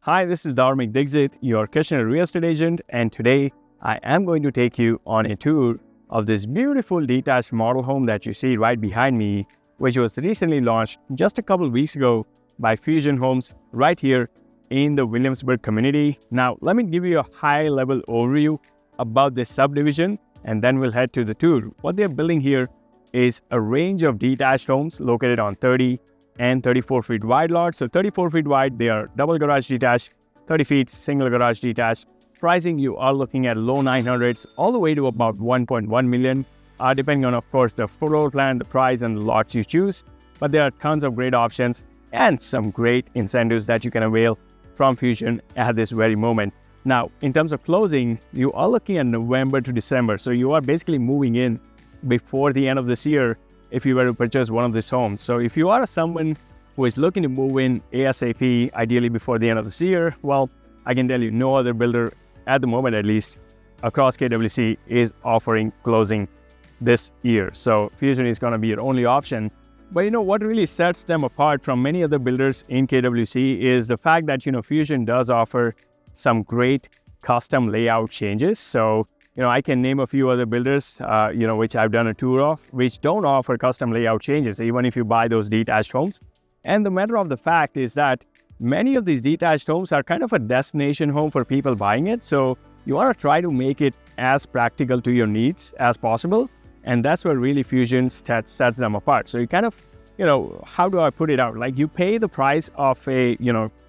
Hi, this is Dharmik Dixit, your Kitchener real estate agent, and today I am going to take you on a tour of this beautiful detached model home that you see right behind me, which was recently launched just a couple weeks ago by Fusion Homes right here in the Williamsburg community. Now, let me give you a high-level overview about this subdivision, and then we'll head to the tour. What they're building here is a range of detached homes located on 30 and 34 feet wide lots. So 34 feet wide, they are double garage detached, 30 feet single garage detached. Pricing, you are looking at low 900s all the way to about 1.1 million, depending on, of course, the floor plan, the price, and the lots you choose. But there are tons of great options and some great incentives that you can avail from Fusion at this very moment. Now, in terms of closing, you are looking at November to December. So you are basically moving in before the end of this year if you were to purchase one of these homes. So if you are someone who is looking to move in ASAP, ideally before the end of this year, well, I can tell you no other builder, at the moment at least, across KWC is offering closing this year. So Fusion is going to be your only option. But what really sets them apart from many other builders in KWC is the fact that, Fusion does offer some great custom layout changes. So I can name a few other builders, which I've done a tour of, which don't offer custom layout changes, even if you buy those detached homes. And the matter of the fact is that many of these detached homes are kind of a destination home for people buying it. So you want to try to make it as practical to your needs as possible. And that's where really Fusion sets them apart. So you kind of, how do I put it out? Like you pay the price of a,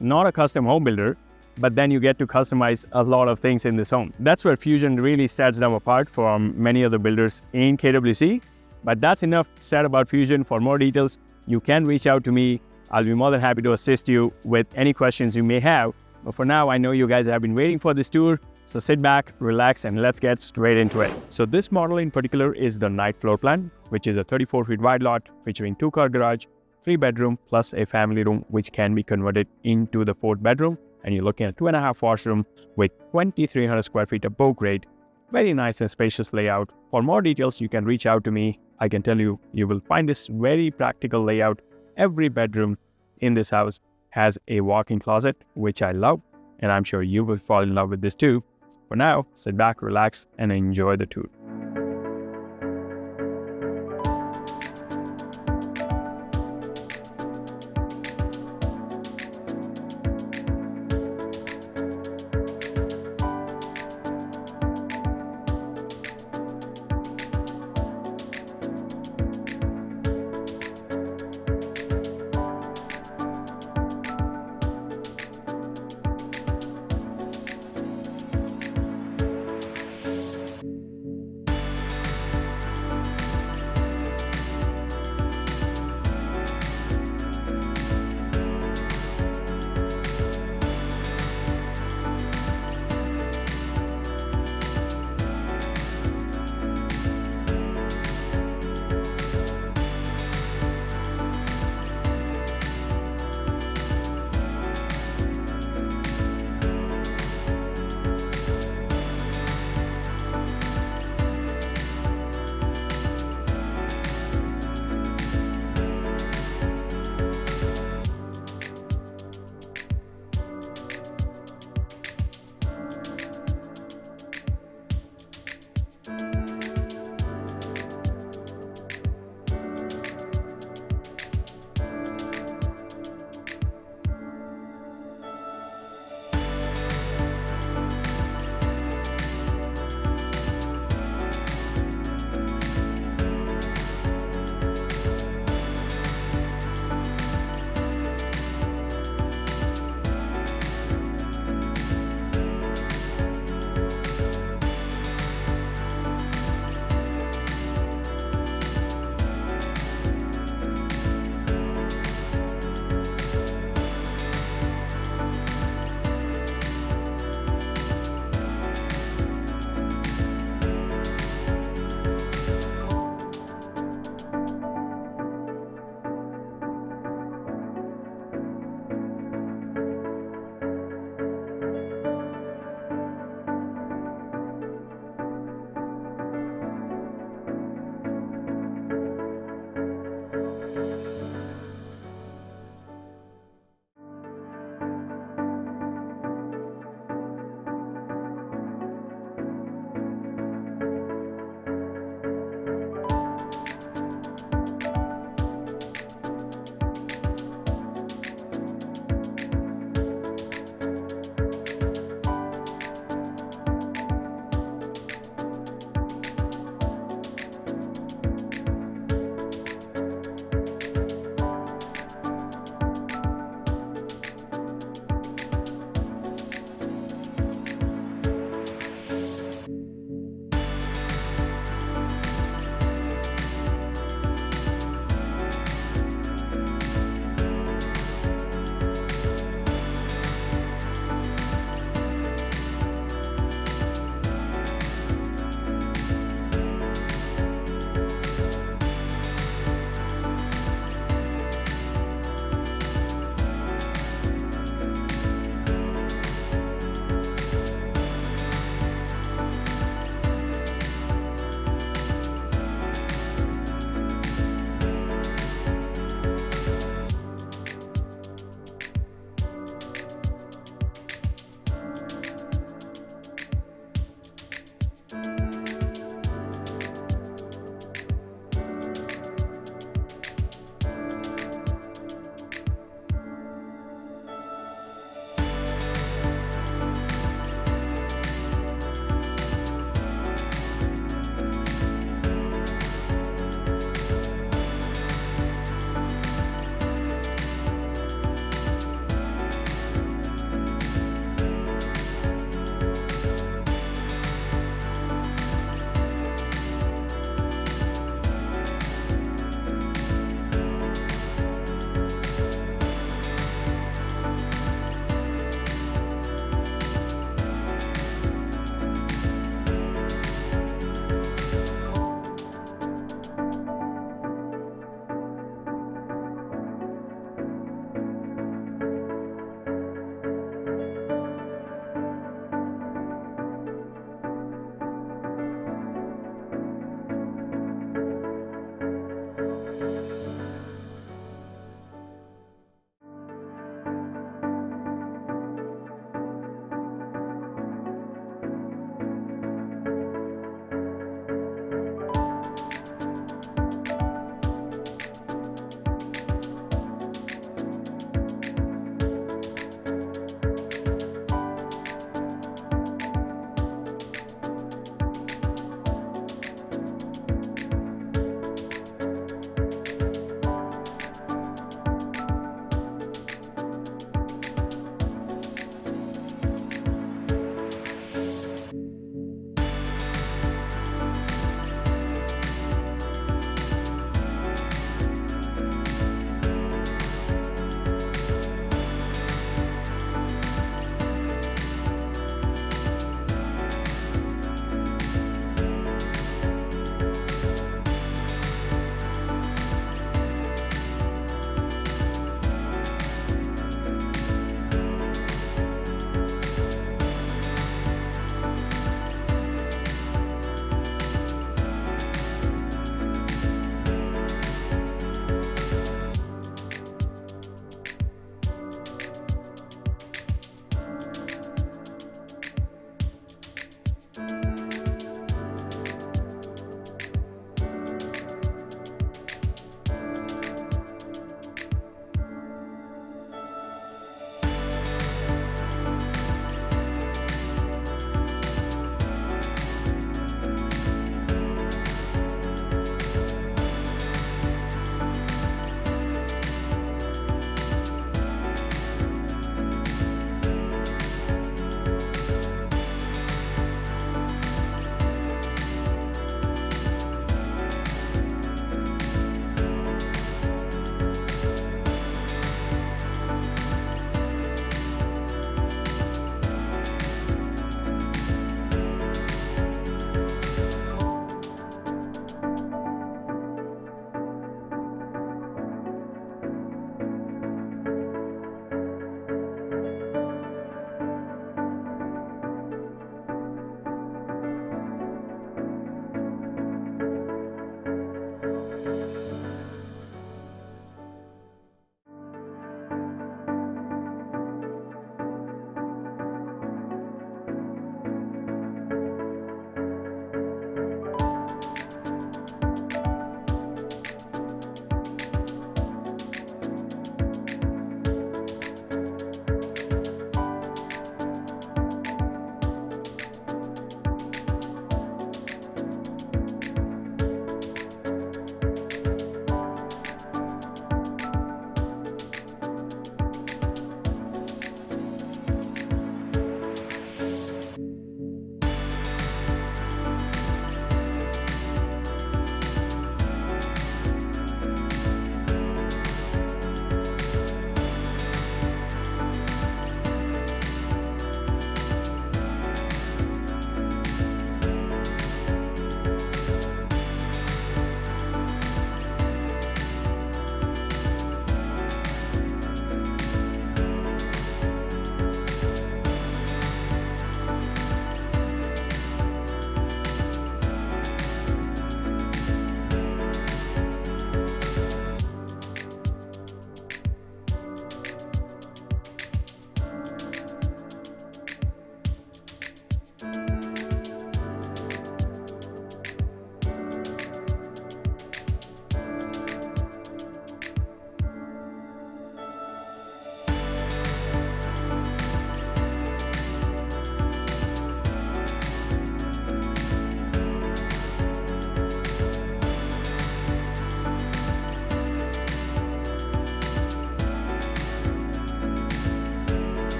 not a custom home builder, but then you get to customize a lot of things in this home. That's where Fusion really sets them apart from many other builders in KWC. But that's enough said about Fusion. For more details, you can reach out to me. I'll be more than happy to assist you with any questions you may have. But for now, I know you guys have been waiting for this tour. So sit back, relax, and let's get straight into it. So this model in particular is the night floor plan, which is a 34 feet wide lot featuring 2-car garage, 3-bedroom, plus a family room, which can be converted into the 4th bedroom. And you're looking at 2.5 washroom with 2,300 square feet above grade. Very nice and spacious layout. For more details, you can reach out to me. I can tell you, you will find this very practical layout. Every bedroom in this house has a walk-in closet, which I love. And I'm sure you will fall in love with this too. For now, sit back, relax, and enjoy the tour.